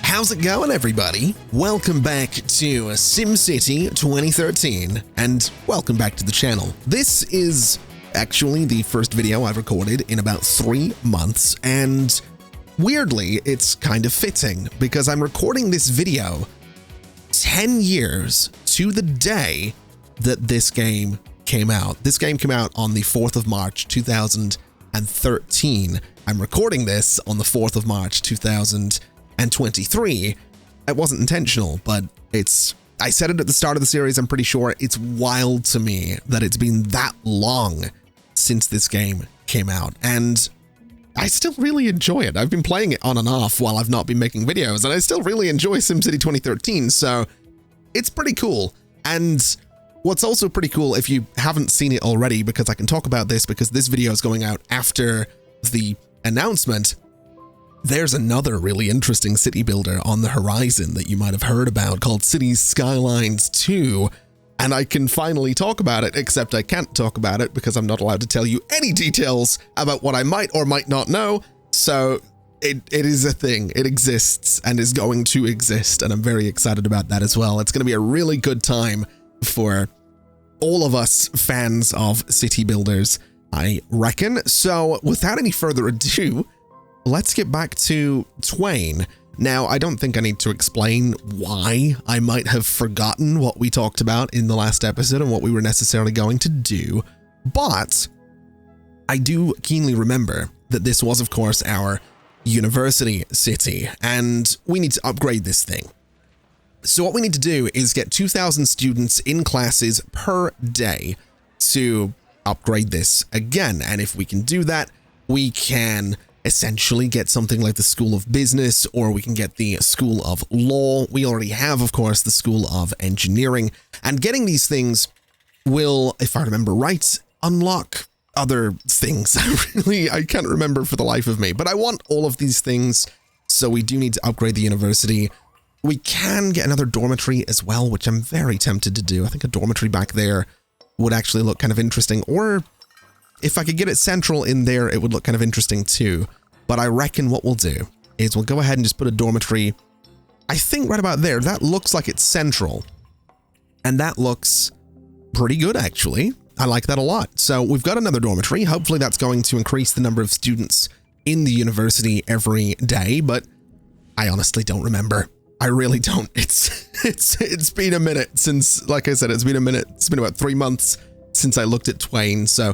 How's it going, everybody? Welcome back to SimCity 2013, and welcome back to the channel. This is actually the first video I've recorded in about 3 months, and weirdly, it's kind of fitting because I'm recording this video 10 years to the day that this game came out. This game came out on the 4th of March 2013. I'm recording this on the 4th of March 2023. It wasn't intentional, but I said it at the start of the series, I'm pretty sure. It's wild to me that it's been that long since this game came out, and I still really enjoy it. I've been playing it on and off while I've not been making videos, and I still really enjoy SimCity 2013, so it's pretty cool. And what's also pretty cool, if you haven't seen it already, because I can talk about this because this video is going out after the announcement, there's another really interesting city builder on the horizon that you might have heard about called Cities Skylines 2, and I can finally talk about it, except I can't talk about it because I'm not allowed to tell you any details about what I might or might not know, so it is a thing. It exists and is going to exist, and I'm very excited about that as well. It's going to be a really good time for all of us fans of city builders, I reckon. So without any further ado, let's get back to Twain. Now, I don't think I need to explain why I might have forgotten what we talked about in the last episode and what we were necessarily going to do, but I do keenly remember that this was, of course, our university city, and we need to upgrade this thing. So what we need to do is get 2,000 students in classes per day to upgrade this again, and if we can do that, we can essentially get something like the School of Business, or we can get the School of Law. We already have, of course, the School of Engineering, and getting these things will, if I remember right, unlock other things. I can't remember for the life of me, but I want all of these things, so we do need to upgrade the university. We can get another dormitory as well, which I'm very tempted to do. I think a dormitory back there would actually look kind of interesting, or if I could get it central in there, it would look kind of interesting too. But I reckon what we'll do is we'll go ahead and just put a dormitory, I think right about there. That looks like it's central, and that looks pretty good, actually. I like that a lot. So we've got another dormitory. Hopefully that's going to increase the number of students in the university every day, but I honestly don't remember. I really don't. It's been a minute since, like I said, it's been a minute. It's been about 3 months since I looked at Twain, so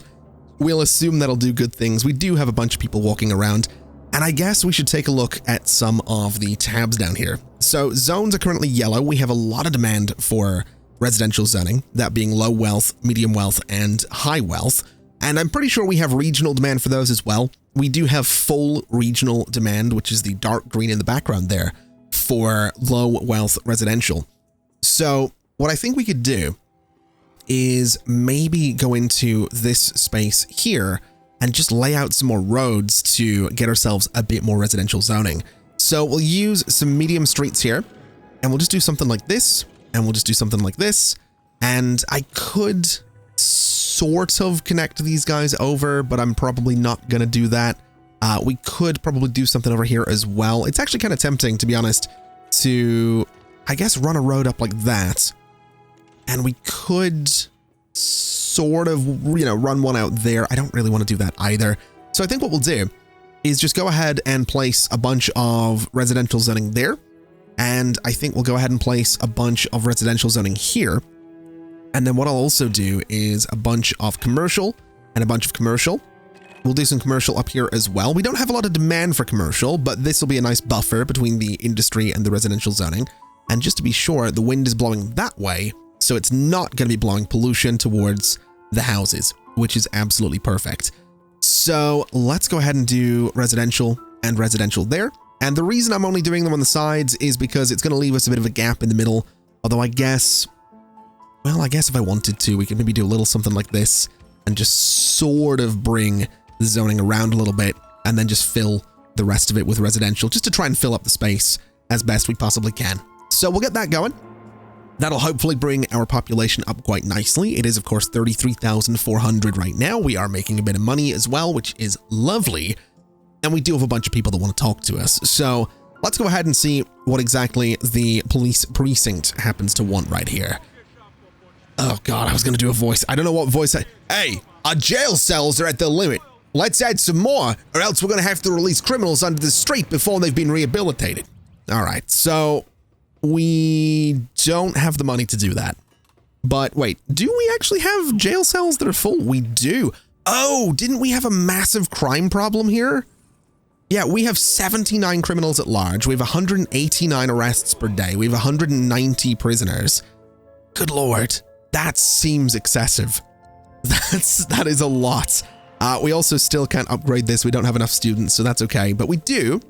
we'll assume that'll do good things. We do have a bunch of people walking around, and I guess we should take a look at some of the tabs down here. So zones are currently yellow. We have a lot of demand for residential zoning, that being low wealth, medium wealth, and high wealth. And I'm pretty sure we have regional demand for those as well. We do have full regional demand, which is the dark green in the background there, for low wealth residential. So what I think we could do is maybe go into this space here and just lay out some more roads to get ourselves a bit more residential zoning. So we'll use some medium streets here, and we'll just do something like this, and we'll just do something like this, and I could sort of connect these guys over, but I'm probably not going to do that. We could probably do something over here as well. It's actually kind of tempting, to be honest, to, I guess, run a road up like that. And we could sort of, run one out there. I don't really want to do that either. So I think what we'll do is just go ahead and place a bunch of residential zoning there. And I think we'll go ahead and place a bunch of residential zoning here. And then what I'll also do is a bunch of commercial and a bunch of commercial. We'll do some commercial up here as well. We don't have a lot of demand for commercial, but this will be a nice buffer between the industry and the residential zoning. And just to be sure, the wind is blowing that way, so it's not going to be blowing pollution towards the houses, which is absolutely perfect. So let's go ahead and do residential and residential there. And the reason I'm only doing them on the sides is because it's going to leave us a bit of a gap in the middle. Although I guess if I wanted to, we could maybe do a little something like this and just sort of bring the zoning around a little bit and then just fill the rest of it with residential, just to try and fill up the space as best we possibly can. So we'll get that going. That'll hopefully bring our population up quite nicely. It is, of course, 33,400 right now. We are making a bit of money as well, which is lovely. And we do have a bunch of people that want to talk to us. So let's go ahead and see what exactly the police precinct happens to want right here. Oh God, I was going to do a voice. I don't know what voice Hey, our jail cells are at the limit. Let's add some more, or else we're going to have to release criminals onto the street before they've been rehabilitated. All right, so we don't have the money to do that. But wait, do we actually have jail cells that are full? We do. Oh, didn't we have a massive crime problem here? Yeah, we have 79 criminals at large. We have 189 arrests per day. We have 190 prisoners. Good Lord, that seems excessive. That is a lot. We also still can't upgrade this. We don't have enough students, so that's okay. But we do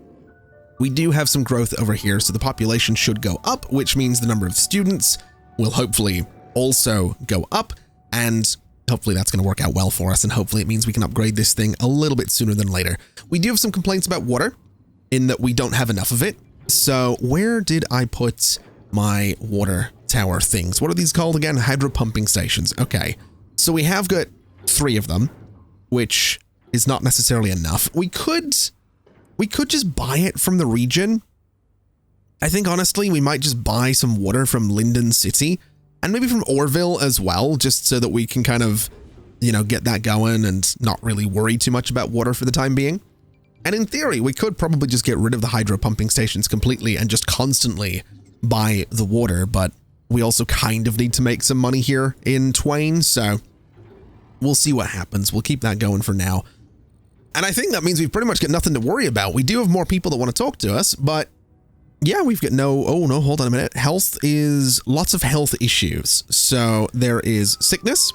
have some growth over here, so the population should go up, which means the number of students will hopefully also go up, and hopefully that's going to work out well for us, and hopefully it means we can upgrade this thing a little bit sooner than later. We do have some complaints about water, in that we don't have enough of it. So where did I put my water tower things? What are these called again? Hydro pumping stations. Okay, so we have got 3 of them, which is not necessarily enough. We could just buy it from the region. I think honestly, we might just buy some water from Linden City, and maybe from Orville as well, just so that we can kind of, get that going and not really worry too much about water for the time being. And in theory, we could probably just get rid of the hydro pumping stations completely and just constantly buy the water, but we also kind of need to make some money here in Twain, so we'll see what happens. We'll keep that going for now. And I think that means we've pretty much got nothing to worry about. We do have more people that want to talk to us, but yeah, we've got oh no, hold on a minute. Lots of health issues. So there is sickness,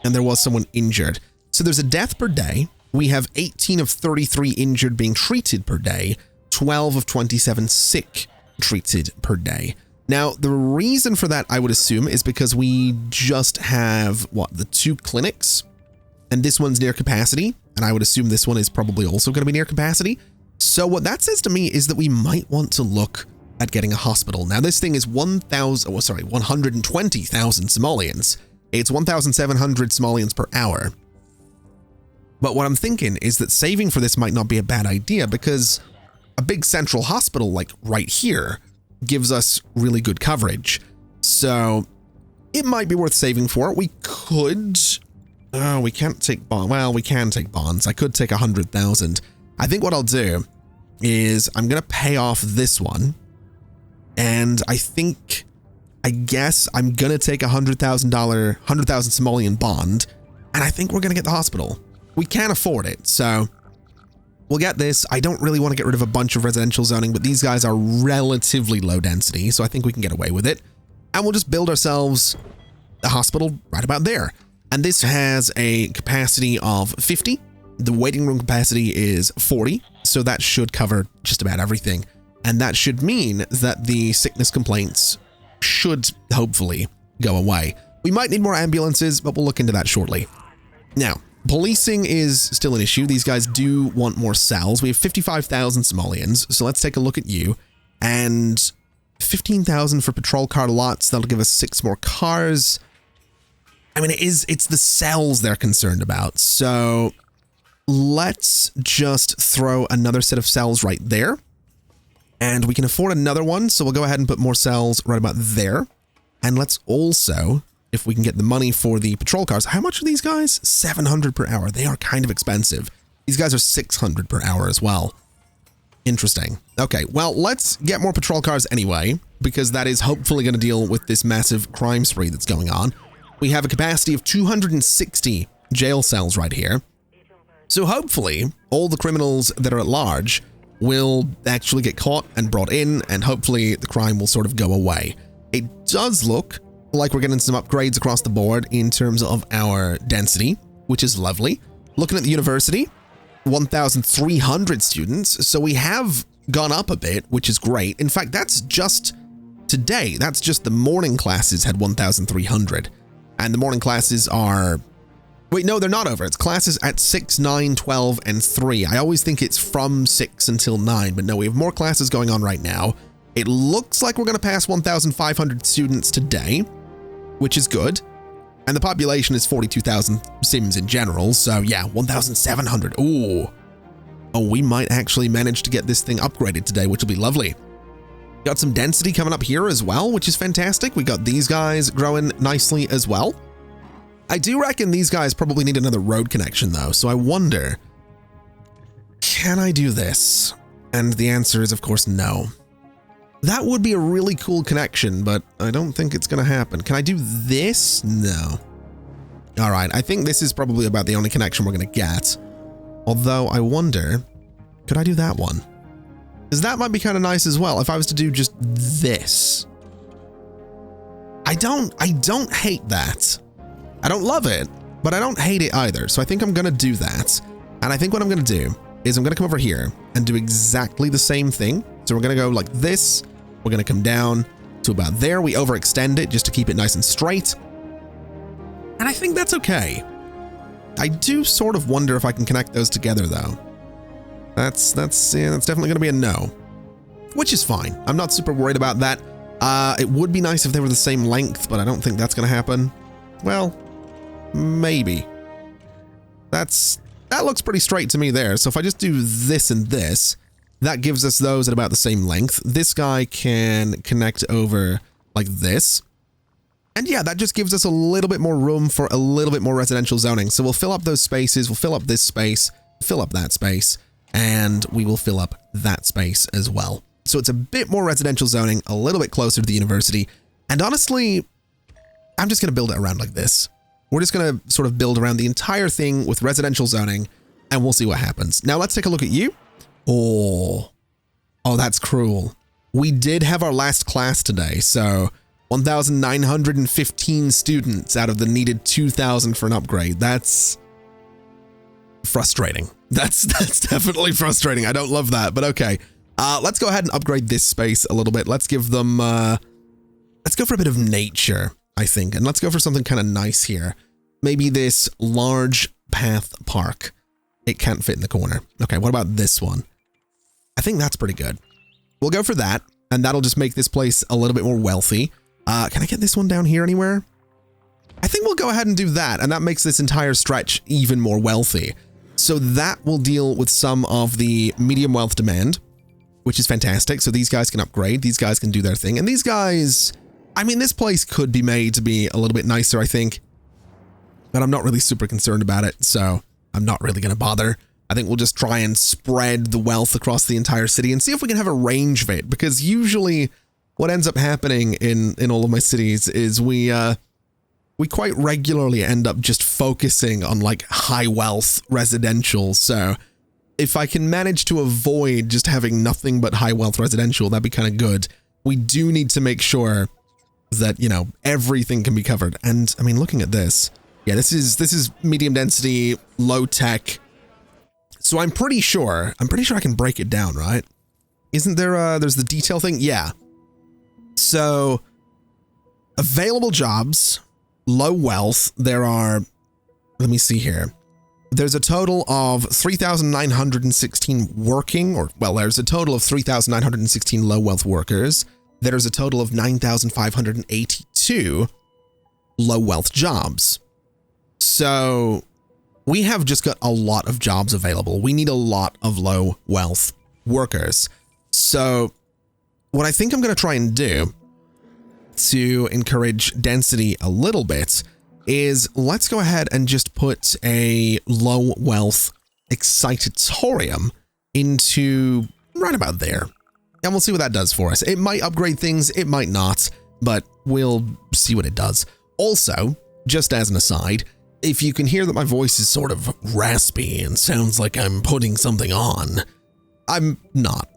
and there was someone injured. So there's a death per day. We have 18 of 33 injured being treated per day, 12 of 27 sick treated per day. Now, the reason for that, I would assume, is because we just have, the 2 clinics, and this one's near capacity, and I would assume this one is probably also going to be near capacity. So what that says to me is that we might want to look at getting a hospital. Now, this thing is 120,000 simoleons. It's 1,700 simoleons per hour. But what I'm thinking is that saving for this might not be a bad idea, because a big central hospital like right here gives us really good coverage. So it might be worth saving for. We could... we can't take bonds. Well, we can take bonds. I could take 100,000. I think what I'll do is I'm going to pay off this one. And I guess I'm going to take $100,000 simoleon bond. And I think we're going to get the hospital. We can't afford it, so we'll get this. I don't really want to get rid of a bunch of residential zoning, but these guys are relatively low density, so I think we can get away with it. And we'll just build ourselves a hospital right about there. And this has a capacity of 50. The waiting room capacity is 40, so that should cover just about everything. And that should mean that the sickness complaints should hopefully go away. We might need more ambulances, but we'll look into that shortly. Now, policing is still an issue. These guys do want more cells. We have 55,000 simoleons, so let's take a look at you. And 15,000 for patrol car lots. That'll give us 6 more cars. I mean, it's the cells they're concerned about. So let's just throw another set of cells right there. And we can afford another one, so we'll go ahead and put more cells right about there. And let's also, if we can get the money for the patrol cars, how much are these guys? 700 per hour. They are kind of expensive. These guys are 600 per hour as well. Interesting. Okay, well, let's get more patrol cars anyway, because that is hopefully going to deal with this massive crime spree that's going on. We have a capacity of 260 jail cells right here. So hopefully, all the criminals that are at large will actually get caught and brought in, and hopefully the crime will sort of go away. It does look like we're getting some upgrades across the board in terms of our density, which is lovely. Looking at the university, 1,300 students, so we have gone up a bit, which is great. In fact, that's just today. That's just the morning classes had 1,300, and the morning classes are... Wait, no, they're not over. It's classes at 6, 9, 12, and 3. I always think it's from 6 until 9, but no, we have more classes going on right now. It looks like we're going to pass 1,500 students today, which is good. And the population is 42,000 Sims in general, so yeah, 1,700. Ooh. Oh, we might actually manage to get this thing upgraded today, which will be lovely. Got some density coming up here as well, which is fantastic. We got these guys growing nicely as well. I do reckon these guys probably need another road connection though, so I wonder, can I do this? And the answer is, of course, no. That would be a really cool connection, but I don't think it's going to happen. Can I do this? No. All right, I think this is probably about the only connection we're going to get. Although I wonder, could I do that one? Because that might be kind of nice as well if I was to do just this. I don't hate that. I don't love it, but I don't hate it either. So I think I'm going to do that. And I think what I'm going to do is I'm going to come over here and do exactly the same thing. So we're going to go like this. We're going to come down to about there. We overextend it just to keep it nice and straight. And I think that's okay. I do sort of wonder if I can connect those together though. That's definitely going to be a no, which is fine. I'm not super worried about that. It would be nice if they were the same length, but I don't think that's going to happen. Well, maybe. That looks pretty straight to me there. So if I just do this and this, that gives us those at about the same length. This guy can connect over like this. And yeah, that just gives us a little bit more room for a little bit more residential zoning. So we'll fill up those spaces, we'll fill up this space, fill up that space, and we will fill up that space as well. So it's a bit more residential zoning, a little bit closer to the university. And honestly, I'm just going to build it around like this. We're just going to sort of build around the entire thing with residential zoning, and we'll see what happens. Now let's take a look at you. Oh, that's cruel. We did have our last class today, so 1,915 students out of the needed 2,000 for an upgrade. That's frustrating. That's definitely frustrating. I don't love that, but okay. Let's go ahead and upgrade this space a little bit. Let's give them, let's go for a bit of nature, I think. And let's go for something kind of nice here. Maybe this large path park. It can't fit in the corner. Okay, what about this one? I think that's pretty good. We'll go for that, and that'll just make this place a little bit more wealthy. Can I get this one down here anywhere? I think we'll go ahead and do that, and that makes this entire stretch even more wealthy. So that will deal with some of the medium wealth demand, which is fantastic. So these guys can upgrade, these guys can do their thing, and these guys, I mean, this place could be made to be a little bit nicer, I think, but I'm not really super concerned about it, so I'm not really going to bother. I think we'll just try and spread the wealth across the entire city and see if we can have a range of it, because usually what ends up happening in all of my cities is we quite regularly end up just focusing on like high wealth residential. So if I can manage to avoid just having nothing but high wealth residential, that'd be kind of good. We do need to make sure that, you know, everything can be covered. And I mean, looking at this, yeah, this is medium density, low tech. So I'm pretty sure I can break it down, right? Isn't there there's the detail thing? Yeah. So available jobs, low wealth, there are, let me see here. There's a total of 3,916 working, or well, there's a total of 3,916 low wealth workers. There's a total of 9,582 low wealth jobs. So we have just got a lot of jobs available. We need a lot of low wealth workers. So what I think I'm going to try and do to encourage density a little bit is let's go ahead and just put a low wealth excitatorium into right about there. And we'll see what that does for us. It might upgrade things, it might not, but we'll see what it does. Also, just as an aside, if you can hear that my voice is sort of raspy and sounds like I'm putting something on, I'm not.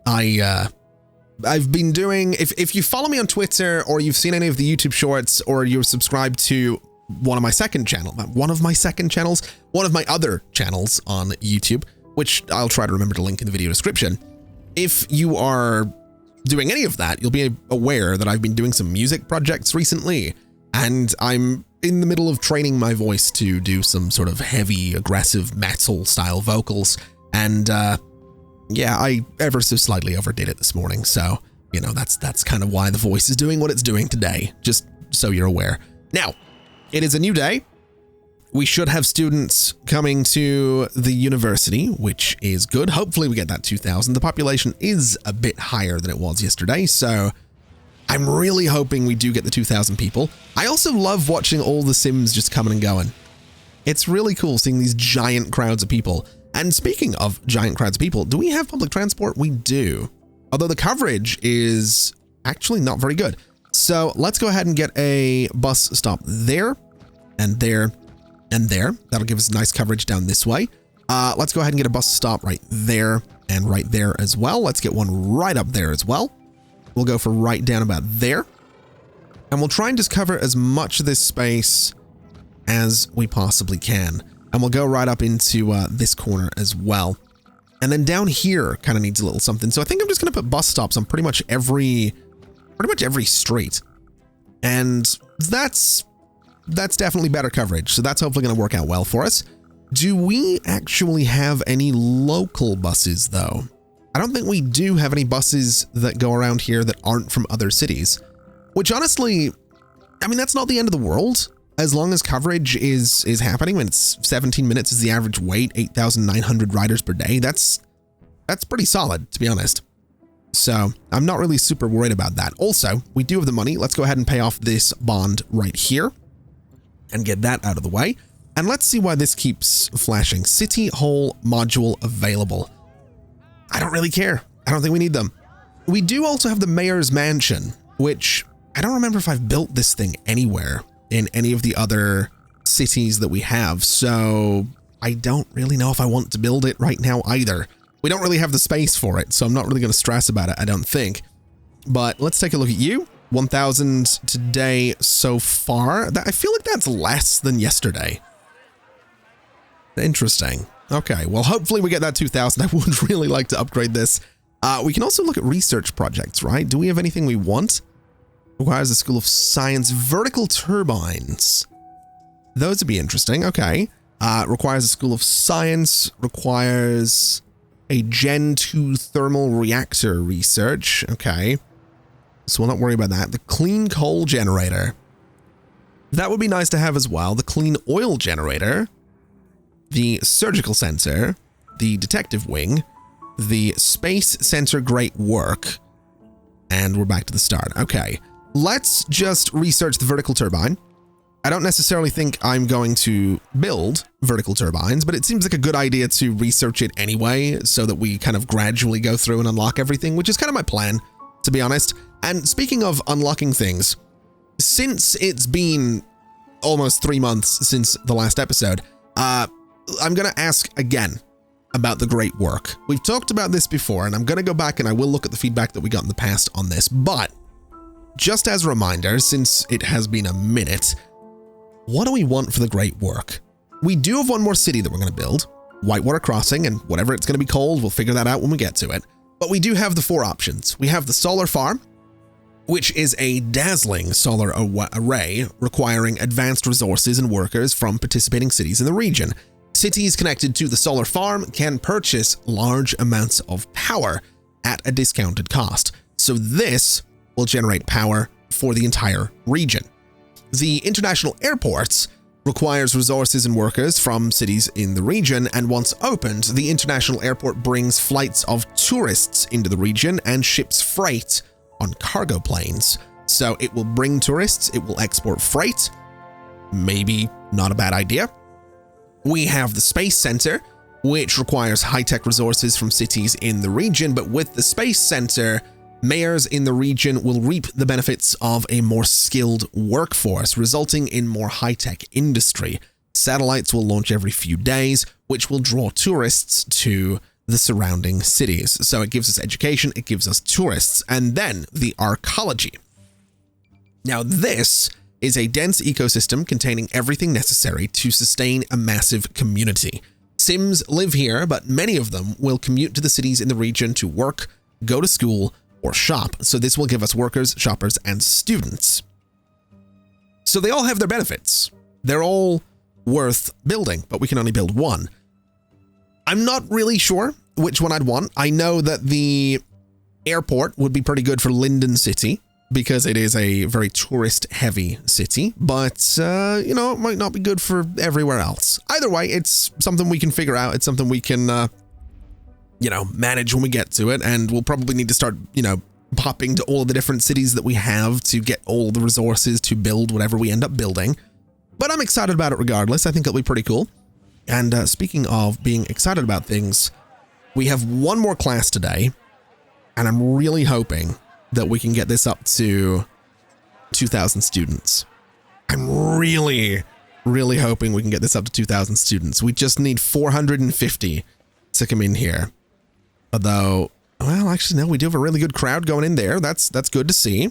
I've been doing, if you follow me on Twitter or you've seen any of the YouTube shorts or you're subscribed to one of my other channels on YouTube, which I'll try to remember to link in the video description. If you are doing any of that, you'll be aware that I've been doing some music projects recently, and I'm in the middle of training my voice to do some sort of heavy, aggressive metal style vocals. And yeah, I ever so slightly overdid it this morning. So, you know, that's kind of why the voice is doing what it's doing today, just so you're aware. Now, it is a new day, We should have students coming to the university, which is good. Hopefully we get that 2,000. The population is a bit higher than it was yesterday, so I'm really hoping we do get the 2,000 people. I also love watching all the Sims just coming and going. It's really cool seeing these giant crowds of people. And speaking of giant crowds of people, do we have public transport? We do. Although the coverage is actually not very good. So let's go ahead and get a bus stop there and there and there. That'll give us nice coverage down this way. Let's go ahead and get a bus stop right there and right there as well. Let's get one right up there as well. We'll go for right down about there. And we'll try and just cover as much of this space as we possibly can. And we'll go right up into this corner as well. And then down here kind of needs a little something. So I think I'm just going to put bus stops on pretty much every street. And that's definitely better coverage. So that's hopefully going to work out well for us. Do we actually have any local buses though? I don't think we do have any buses that go around here that aren't from other cities, which honestly, I mean, that's not the end of the world. As long as coverage is happening, when it's 17 minutes is the average wait, 8,900 riders per day, that's pretty solid, to be honest. So I'm not really super worried about that. Also, we do have the money. Let's go ahead and pay off this bond right here and get that out of the way. And let's see why this keeps flashing. City Hall module available. I don't really care. I don't think we need them. We do also have the mayor's mansion, which I don't remember if I've built this thing anywhere in any of the other cities that we have. So I don't really know if I want to build it right now either. We don't really have the space for it, so I'm not really going to stress about it, I don't think. But let's take a look at you. 1,000 today so far. I feel like that's less than yesterday. Interesting. Okay, well, hopefully we get that 2,000. I would really like to upgrade this. We can also look at research projects, right? Do we have anything we want? Requires a School of Science. Vertical turbines. Those would be interesting. Okay. Requires a School of Science. Requires a Gen 2 thermal reactor research. Okay. So we'll not worry about that. The clean coal generator. That would be nice to have as well. The clean oil generator. The surgical center, the detective wing, the space center, great work. And we're back to the start. Okay, let's just research the vertical turbine. I don't necessarily think I'm going to build vertical turbines, but it seems like a good idea to research it anyway, so that we kind of gradually go through and unlock everything, which is kind of my plan, to be honest. And speaking of unlocking things, since it's been almost 3 months since the last episode, I'm going to ask again about the great work. We've talked about this before, and I'm going to go back and I will look at the feedback that we got in the past on this. But just as a reminder, since it has been a minute, what do we want for the great work? We do have one more city that we're going to build, Whitewater Crossing, and whatever it's going to be called, we'll figure that out when we get to it. But we do have the 4 options. We have the solar farm, which is a dazzling solar array requiring advanced resources and workers from participating cities in the region. Cities connected to the solar farm can purchase large amounts of power at a discounted cost. So this will generate power for the entire region. The international airports requires resources and workers from cities in the region, and once opened, the international airport brings flights of tourists into the region and ships freight on cargo planes. So it will bring tourists, it will export freight. Maybe not a bad idea. We have the Space Center, which requires high-tech resources from cities in the region, but with the Space Center, mayors in the region will reap the benefits of a more skilled workforce, resulting in more high-tech industry. Satellites will launch every few days, which will draw tourists to the surrounding cities. So it gives us education, it gives us tourists, and then the arcology. Now this is a dense ecosystem containing everything necessary to sustain a massive community. Sims live here, but many of them will commute to the cities in the region to work, go to school, or shop. So this will give us workers, shoppers, and students. So they all have their benefits. They're all worth building, but we can only build one. I'm not really sure which one I'd want. I know that the airport would be pretty good for Linden City. because it is a very tourist-heavy city, but, you know, it might not be good for everywhere else. Either way, it's something we can figure out. It's something we can, you know, manage when we get to it, and we'll probably need to start, you know, popping to all the different cities that we have to get all the resources to build whatever we end up building. But I'm excited about it regardless. I think it'll be pretty cool. And speaking of being excited about things, we have one more class today, and I'm really hoping that we can get this up to 2,000 students. I'm really, really hoping we can get this up to 2,000 students. We just need 450 to come in here. Although, well, actually, no, we do have a really good crowd going in there. That's good to see.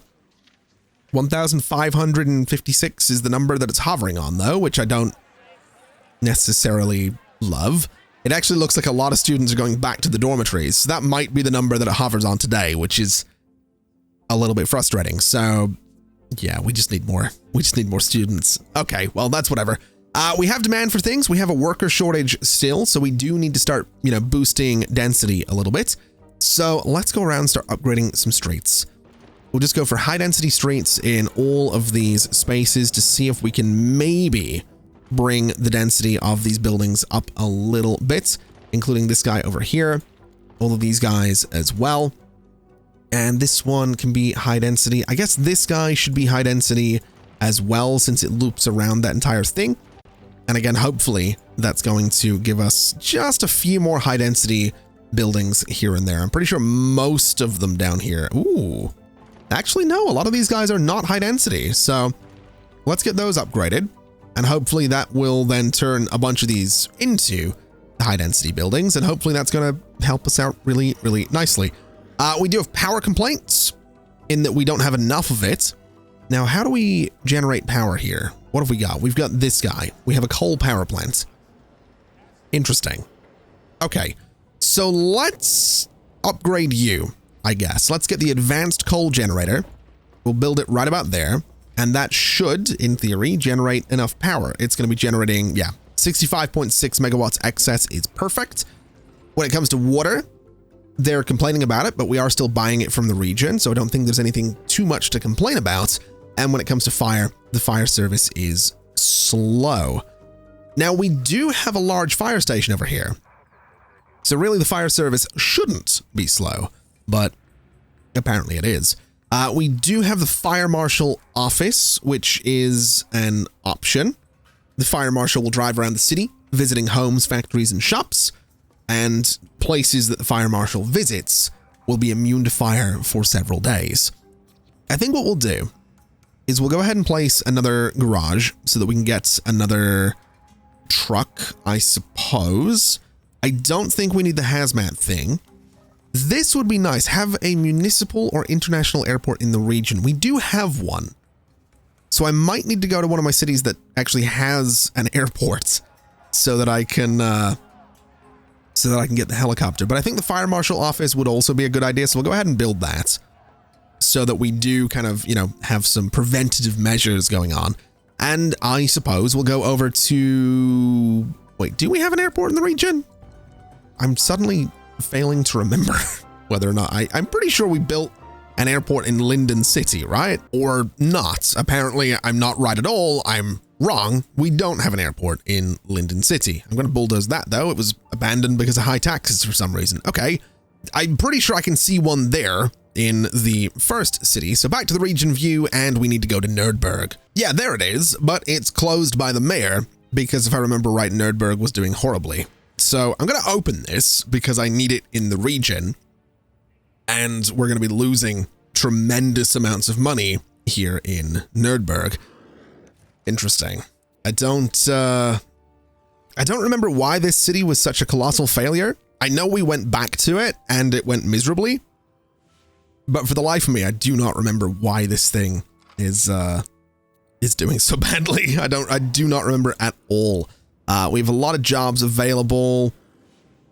1,556 is the number that it's hovering on, though, which I don't necessarily love. It actually looks like a lot of students are going back to the dormitories. So that might be the number that it hovers on today, which is a little bit frustrating. So yeah, we just need more. We just need more students. Okay, well, that's whatever. We have demand for things. We have a worker shortage still, so we do need to start, you know, boosting density a little bit. So let's go around and start upgrading some streets. We'll just go for high density streets in all of these spaces to see if we can maybe bring the density of these buildings up a little bit, including this guy over here, all of these guys as well. And this one can be high density. I guess this guy should be high density as well, since it loops around that entire thing. And again, hopefully that's going to give us just a few more high density buildings here and there. I'm pretty sure most of them down here. Ooh, actually, no, a lot of these guys are not high density. So let's get those upgraded. And hopefully that will then turn a bunch of these into high density buildings. And hopefully that's going to help us out really, really nicely. We do have power complaints in that we don't have enough of it. Now, how do we generate power here? What have we got? We've got this guy. We have a coal power plant. Interesting. Okay, so let's upgrade you, I guess. Let's get the advanced coal generator. We'll build it right about there. And that should, in theory, generate enough power. It's going to be generating, yeah, 65.6 megawatts excess is perfect. When it comes to water, they're complaining about it, but we are still buying it from the region, so I don't think there's anything too much to complain about. And when it comes to fire, the fire service is slow. Now, we do have a large fire station over here, so really the fire service shouldn't be slow, but apparently it is. We do have the fire marshal office, which is an option. The fire marshal will drive around the city, visiting homes, factories, and shops, and places that the fire marshal visits will be immune to fire for several days. I think what we'll do is we'll go ahead and place another garage so that we can get another truck, I suppose. I don't think we need the hazmat thing. This would be nice. Have a municipal or international airport in the region. We do have one. So I might need to go to one of my cities that actually has an airport so that I can get the helicopter. But I think the fire marshal office would also be a good idea. So we'll go ahead and build that so that we do kind of, you know, have some preventative measures going on. And I suppose we'll go over to... Wait, do we have an airport in the region? I'm suddenly failing to remember whether or not I'm pretty sure we built an airport in Linden City, right? Or not. Apparently I'm not right at all. I'm wrong. We don't have an airport in Linden City. I'm going to bulldoze that though. It was abandoned because of high taxes for some reason. Okay. I'm pretty sure I can see one there in the first city. So back to the region view, and we need to go to Nerdburg. Yeah, there it is, but it's closed by the mayor because if I remember right, Nerdburg was doing horribly. So I'm going to open this because I need it in the region, and we're going to be losing tremendous amounts of money here in Nerdburg. Interesting. I don't remember why this city was such a colossal failure. I know we went back to it and it went miserably, but for the life of me, I do not remember why this thing is doing so badly. I do not remember at all. We have a lot of jobs available.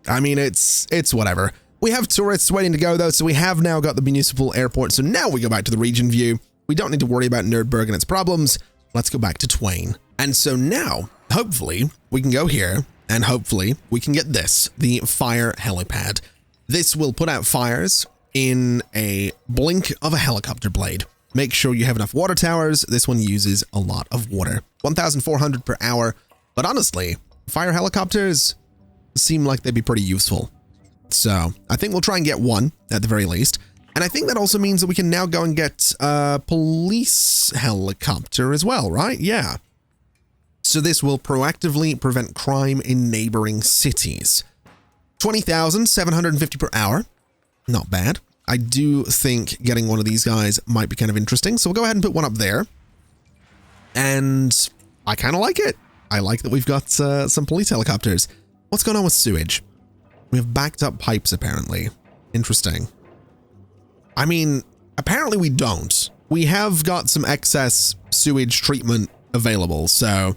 I mean, it's whatever. We have tourists waiting to go though, so we have now got the municipal airport. So now we go back to the region view. We don't need to worry about Nerdburg and its problems. Let's go back to Twain. And so now, hopefully, we can go here and hopefully we can get this, the fire helipad. This will put out fires in a blink of a helicopter blade. Make sure you have enough water towers. This one uses a lot of water. 1,400 per hour. But honestly, fire helicopters seem like they'd be pretty useful. So I think we'll try and get one at the very least. And I think that also means that we can now go and get a police helicopter as well, right? Yeah. So this will proactively prevent crime in neighboring cities. 20,750 per hour. Not bad. I do think getting one of these guys might be kind of interesting. So we'll go ahead and put one up there. And I kind of like it. I like that we've got some police helicopters. What's going on with sewage? We have backed up pipes, apparently. Interesting. I mean, apparently we don't. We have got some excess sewage treatment available, so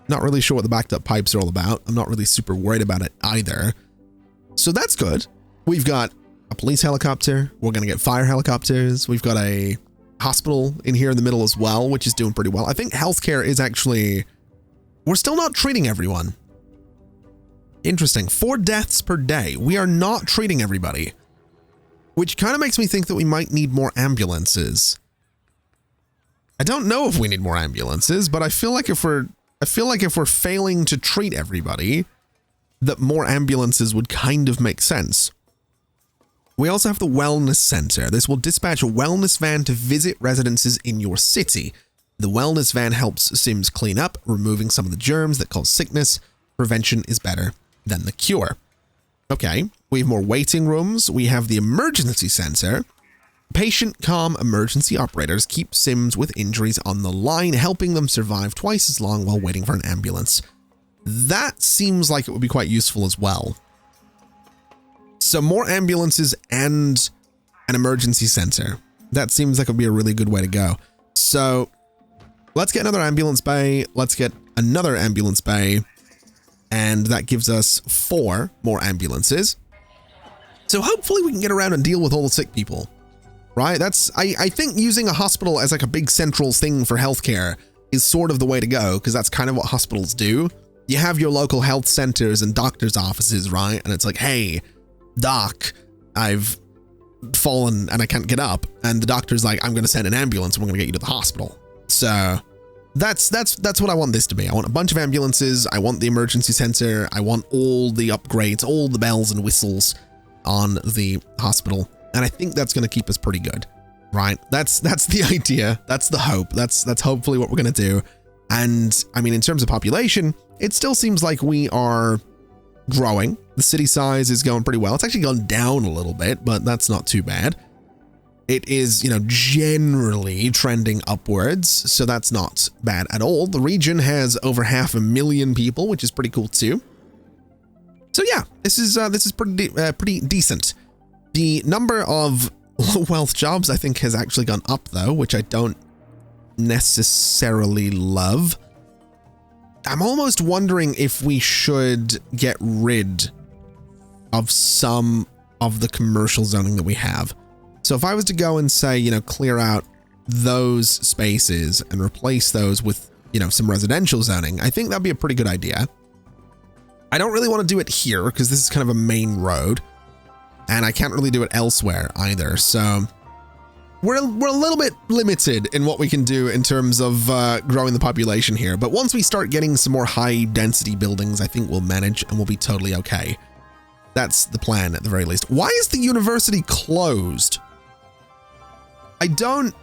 not really sure what the backed up pipes are all about. I'm not really super worried about it either. So that's good. We've got a police helicopter. We're going to get fire helicopters. We've got a hospital in here in the middle as well, which is doing pretty well. I think healthcare is actually... We're still not treating everyone. Interesting. 4 deaths per day. We are not treating everybody. Which kind of makes me think that we might need more ambulances. I don't know if we need more ambulances, but I feel like if we're failing to treat everybody, that more ambulances would kind of make sense. We also have the wellness center. This will dispatch a wellness van to visit residences in your city. The wellness van helps Sims clean up, removing some of the germs that cause sickness. Prevention is better than the cure. Okay, we have more waiting rooms. We have the emergency center. Patient calm emergency operators keep Sims with injuries on the line, helping them survive twice as long while waiting for an ambulance. That seems like it would be quite useful as well. So more ambulances and an emergency center. That seems like it would be a really good way to go. So let's get another ambulance bay. Let's get another ambulance bay. And that gives us 4 more ambulances. So hopefully we can get around and deal with all the sick people, right? I think using a hospital as like a big central thing for healthcare is sort of the way to go, because that's kind of what hospitals do. You have your local health centers and doctors' offices, right? And it's like, hey, doc, I've fallen and I can't get up. And the doctor's like, I'm going to send an ambulance and we're going to get you to the hospital. So that's what I want this to be. I want a bunch of ambulances. I want the emergency center. I want all the upgrades, all the bells and whistles on the hospital. And I think that's going to keep us pretty good, right? That's the idea. That's the hope. That's hopefully what we're going to do. And I mean, in terms of population, it still seems like we are growing. The city size is going pretty well. It's actually gone down a little bit, but that's not too bad. It is, generally trending upwards, so that's not bad at all. The region has over 500,000 people, which is pretty cool too. So yeah, this is pretty decent. The number of low wealth jobs I think has actually gone up though, which I don't necessarily love. I'm almost wondering if we should get rid of some of the commercial zoning that we have. So if I was to go and say, clear out those spaces and replace those with, some residential zoning, I think that'd be a pretty good idea. I don't really want to do it here because this is kind of a main road and I can't really do it elsewhere either. So we're a little bit limited in what we can do in terms of growing the population here. But once we start getting some more high density buildings, I think we'll manage and we'll be totally okay. That's the plan at the very least. Why is the university closed? I don't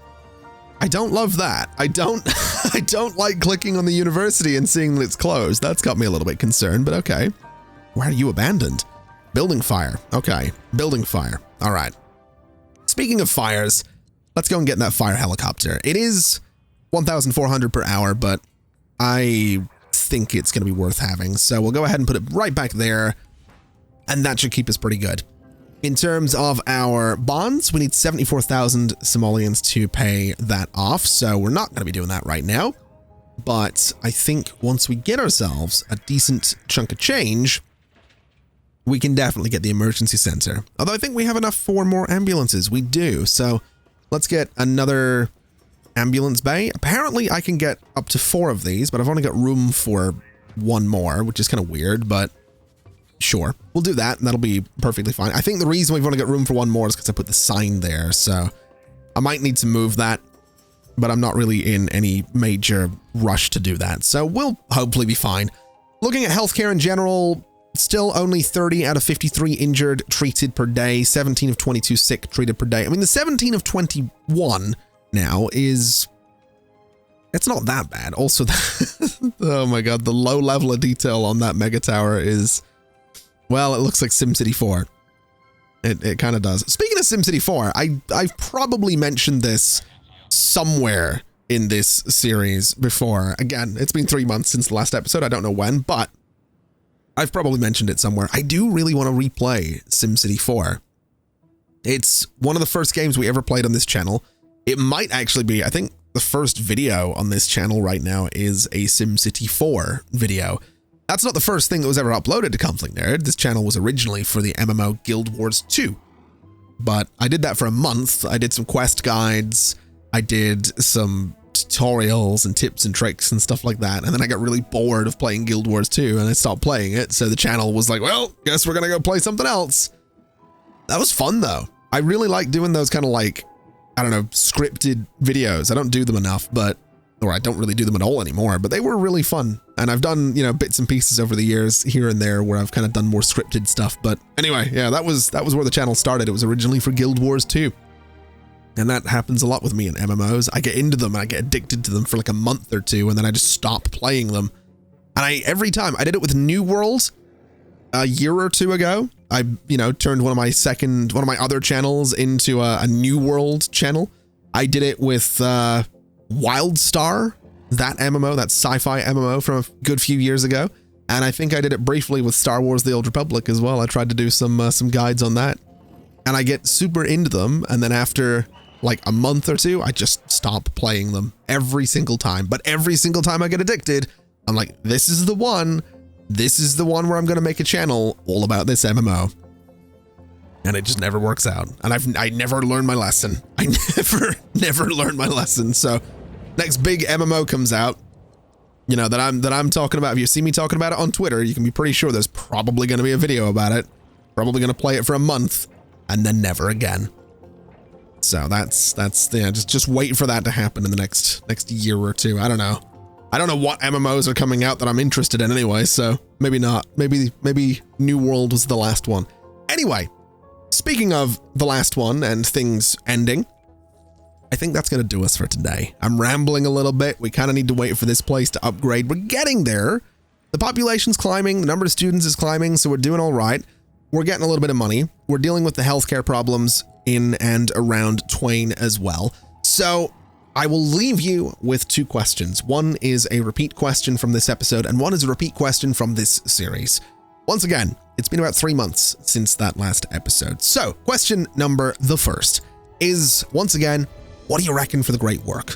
love that. I don't like clicking on the university and seeing that it's closed. That's got me a little bit concerned, but okay. Why are you abandoned? Building fire. Okay. Building fire. All right. Speaking of fires, let's go and get in that fire helicopter. It is 1,400 per hour, but I think it's going to be worth having. So we'll go ahead and put it right back there. And that should keep us pretty good. In terms of our bonds, we need 74,000 simoleons to pay that off. So we're not going to be doing that right now. But I think once we get ourselves a decent chunk of change, we can definitely get the emergency center. Although I think we have enough for more ambulances. We do. So let's get another ambulance bay. Apparently I can get up to 4 of these, but I've only got room for 1 more, which is kind of weird, but sure, we'll do that and that'll be perfectly fine. I think the reason we've only got room for 1 more is because I put the sign there. So I might need to move that but I'm not really in any major rush to do that. So we'll hopefully be fine. Looking at healthcare in general, still only 30 out of 53 injured treated per day, 17 of 22 sick treated per day. I mean, the 17 of 21 now is, it's not that bad. Also, oh my God, the low level of detail on that mega tower is, well, it looks like SimCity 4. It kind of does. Speaking of SimCity 4, I've probably mentioned this somewhere in this series before. Again, it's been 3 months since the last episode. I don't know when, but I've probably mentioned it somewhere. I do really want to replay SimCity 4. It's one of the first games we ever played on this channel. It might actually be, I think the first video on this channel right now is a SimCity 4 video. That's not the first thing that was ever uploaded to ConflictNerd. This channel was originally for the MMO Guild Wars 2. But I did that for a month. I did some quest guides. I did some tutorials and tips and tricks and stuff like that. And then I got really bored of playing Guild Wars 2 and I stopped playing it. So the channel was like, well, guess we're going to go play something else. That was fun though. I really like doing those kind of like, I don't know, scripted videos. I don't do them enough, or I don't really do them at all anymore, but they were really fun. And I've done, bits and pieces over the years here and there where I've kind of done more scripted stuff. But anyway, yeah, that was where the channel started. It was originally for Guild Wars 2. And that happens a lot with me in MMOs. I get into them and I get addicted to them for like a month or two, and then I just stop playing them. And every time I did it with New World a year or two ago. I, turned one of my other channels into a New World channel. I did it with Wildstar, that MMO, that sci-fi MMO from a good few years ago. And I think I did it briefly with Star Wars: The Old Republic as well. I tried to do some guides on that. And I get super into them, and then after like a month or two, I just stop playing them every single time. But every single time I get addicted, I'm like, this is the one. This is the one where I'm going to make a channel all about this MMO. And it just never works out. And I never learned my lesson. I never learned my lesson. So next big MMO comes out, that I'm talking about. If you see me talking about it on Twitter, you can be pretty sure there's probably going to be a video about it. Probably going to play it for a month and then never again. So that's yeah, just wait for that to happen in the next year or two. I don't know. I don't know what MMOs are coming out that I'm interested in anyway, so maybe not. Maybe New World was the last one. Anyway, speaking of the last one and things ending, I think that's going to do us for today. I'm rambling a little bit. We kind of need to wait for this place to upgrade. We're getting there. The population's climbing. The number of students is climbing, so we're doing all right. We're getting a little bit of money. We're dealing with the healthcare problems in and around Twain as well. So I will leave you with two questions. One is a repeat question from this episode, and one is a repeat question from this series. Once again, it's been about 3 months since that last episode. So, question number the first is, once again, what do you reckon for the great work?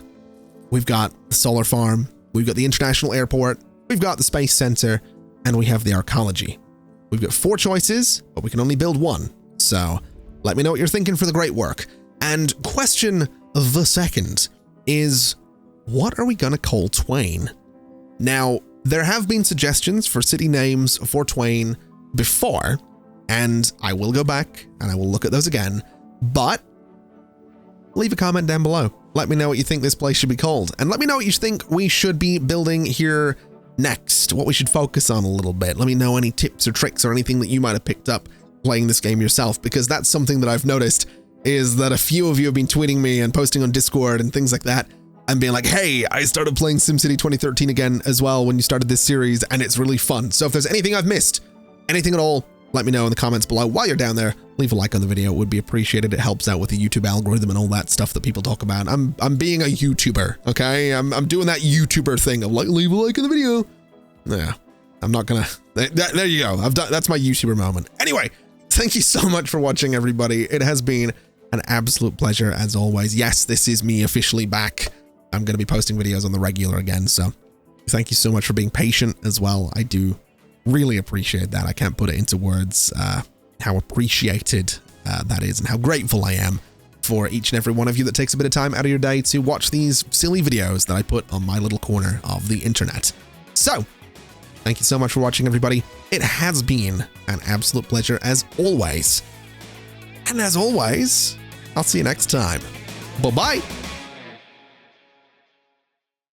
We've got the solar farm, we've got the international airport, we've got the space center, and we have the archaeology. We've got 4 choices, but we can only build 1. So, let me know what you're thinking for the great work. And question the second is, what are we going to call Twain? Now, there have been suggestions for city names for Twain before, and I will go back and I will look at those again, but leave a comment down below. Let me know what you think this place should be called, and let me know what you think we should be building here next, what we should focus on a little bit. Let me know any tips or tricks or anything that you might have picked up playing this game yourself, because that's something that I've noticed is that a few of you have been tweeting me and posting on Discord and things like that and being like, hey, I started playing SimCity 2013 again as well when you started this series, and it's really fun. So if there's anything I've missed, anything at all, let me know in the comments below. While you're down there, leave a like on the video. It would be appreciated. It helps out with the YouTube algorithm and all that stuff that people talk about. I'm being a YouTuber, okay? I'm doing that YouTuber thing of like, leave a like in the video. Yeah, I'm not gonna, there you go. That's my YouTuber moment. Anyway, thank you so much for watching, everybody. It has been an absolute pleasure as always. Yes, this is me officially back. I'm going to be posting videos on the regular again, so thank you so much for being patient as well. I do really appreciate that. I can't put it into words how appreciated that is and how grateful I am for each and every one of you that takes a bit of time out of your day to watch these silly videos that I put on my little corner of the internet. So, thank you so much for watching, everybody. It has been an absolute pleasure as always. And as always, I'll see you next time. Bye-bye.